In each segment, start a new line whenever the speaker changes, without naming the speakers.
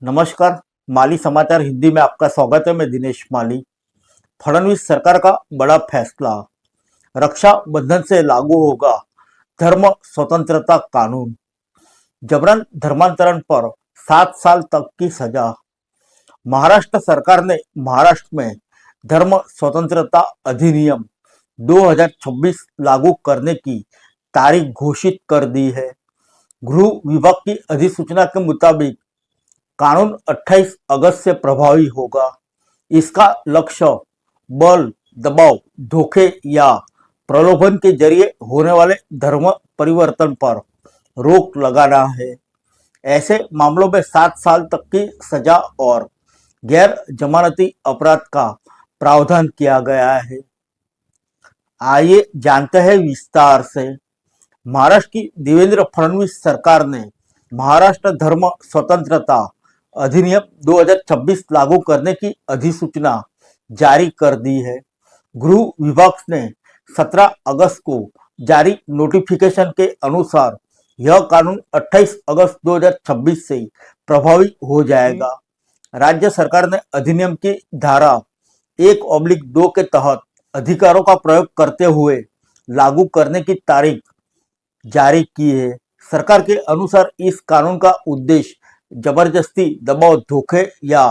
नमस्कार। माली समाचार हिंदी में आपका स्वागत है। मैं दिनेश माली। फडणवीस सरकार का बड़ा फैसला, रक्षा बंधन से लागू होगा धर्म स्वतंत्रता कानून। जबरन धर्मांतरण पर 7 साल तक की सजा। महाराष्ट्र सरकार ने महाराष्ट्र में धर्म स्वतंत्रता अधिनियम 2026 लागू करने की तारीख घोषित कर दी है। गृह विभाग की अधिसूचना के मुताबिक कानून 28 अगस्त से प्रभावी होगा। इसका लक्ष्य बल, दबाव, धोखे या प्रलोभन के जरिए होने वाले धर्म परिवर्तन पर रोक लगाना है। ऐसे मामलों में 7 साल तक की सजा और गैर जमानती अपराध का प्रावधान किया गया है। आइए जानते हैं विस्तार से। महाराष्ट्र की देवेंद्र फडणवीस सरकार ने महाराष्ट्र धर्म स्वतंत्रता अधिनियम 2026 लागू करने की अधिसूचना जारी कर दी है। गृह विभाग ने 17 अगस्त को जारी नोटिफिकेशन के अनुसार यह कानून 28 अगस्त 2026 से प्रभावी हो जाएगा। राज्य सरकार ने अधिनियम की धारा 1/2 के तहत अधिकारों का प्रयोग करते हुए लागू करने की तारीख जारी की है। सरकार के अनुसार इस कानून का उद्देश्य जबरदस्ती, दबाव, धोखे या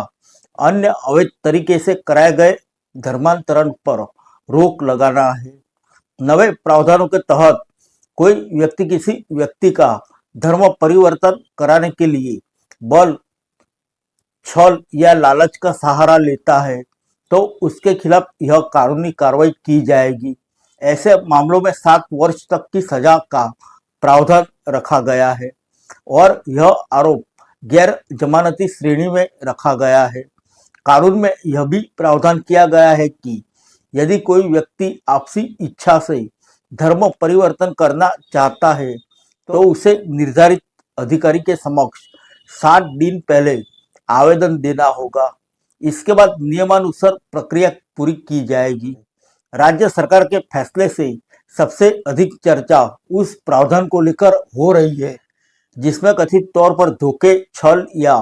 अन्य अवैध तरीके से कराए गए धर्मांतरण पर रोक लगाना है। नए प्रावधानों के तहत कोई व्यक्ति किसी व्यक्ति का धर्म परिवर्तन कराने के लिए बल, छल या लालच का सहारा लेता है तो उसके खिलाफ यह कानूनी कार्रवाई की जाएगी। ऐसे मामलों में 7 वर्ष तक की सजा का प्रावधान रखा गया है और यह आरोप गैर जमानती श्रेणी में रखा गया है। कानून में यह भी प्रावधान किया गया है कि यदि कोई व्यक्ति आपसी इच्छा से धर्म परिवर्तन करना चाहता है तो उसे निर्धारित अधिकारी के समक्ष 60 दिन पहले आवेदन देना होगा। इसके बाद नियमानुसार प्रक्रिया पूरी की जाएगी। राज्य सरकार के फैसले से सबसे अधिक चर्चा उस प्रावधान को लेकर हो रही है जिसमें कथित तौर पर धोखे, छल या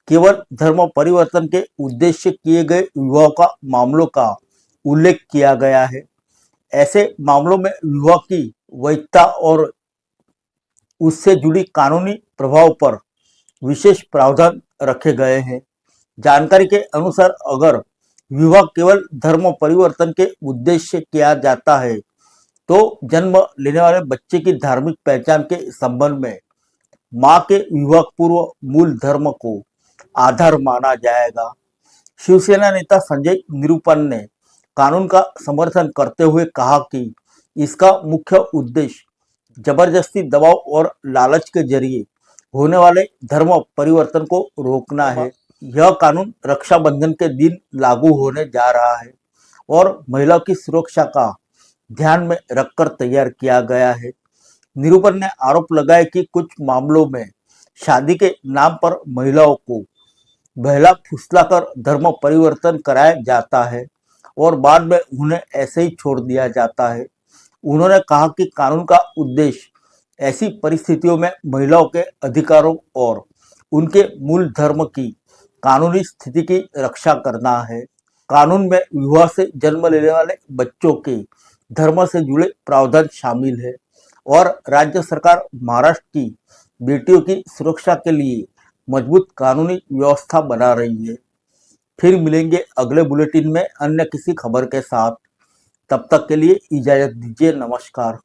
केवल धर्म परिवर्तन के उद्देश्य किए गए विवाह का मामलों का उल्लेख किया गया है। ऐसे मामलों में विवाह की वैधता और उससे जुड़ी कानूनी प्रभाव पर विशेष प्रावधान रखे गए हैं। जानकारी के अनुसार अगर विवाह केवल धर्म परिवर्तन के उद्देश्य से किया जाता है तो जन्म लेने वाले बच्चे की धार्मिक पहचान के संबंध में मां के विवाह पूर्व मूल धर्म को आधार माना जाएगा। शिवसेना नेता संजय निरुपम ने कानून का समर्थन करते हुए कहा कि इसका मुख्य उद्देश्य जबरदस्ती, दबाव और लालच के जरिए होने वाले धर्म परिवर्तन को रोकना है। यह कानून रक्षाबंधन के दिन लागू होने जा रहा है और महिलाओं की सुरक्षा का ध्यान में रखकर तैयार किया गया है। निरुपम ने आरोप लगाया कि कुछ मामलों में शादी के नाम पर महिलाओं को बहला फुसलाकर धर्म परिवर्तन कराया जाता है और बाद में उन्हें ऐसे ही छोड़ दिया जाता है। उन्होंने कहा कि कानून का उद्देश्य ऐसी परिस्थितियों में महिलाओं के अधिकारों और उनके मूल धर्म की कानूनी स्थिति की रक्षा करना है। कानून में विवाह से जन्म लेने वाले बच्चों के धर्म से जुड़े प्रावधान शामिल है और राज्य सरकार महाराष्ट्र की बेटियों की सुरक्षा के लिए मजबूत कानूनी व्यवस्था बना रही है। फिर मिलेंगे अगले बुलेटिन में अन्य किसी खबर के साथ। तब तक के लिए इजाजत दीजिए। नमस्कार।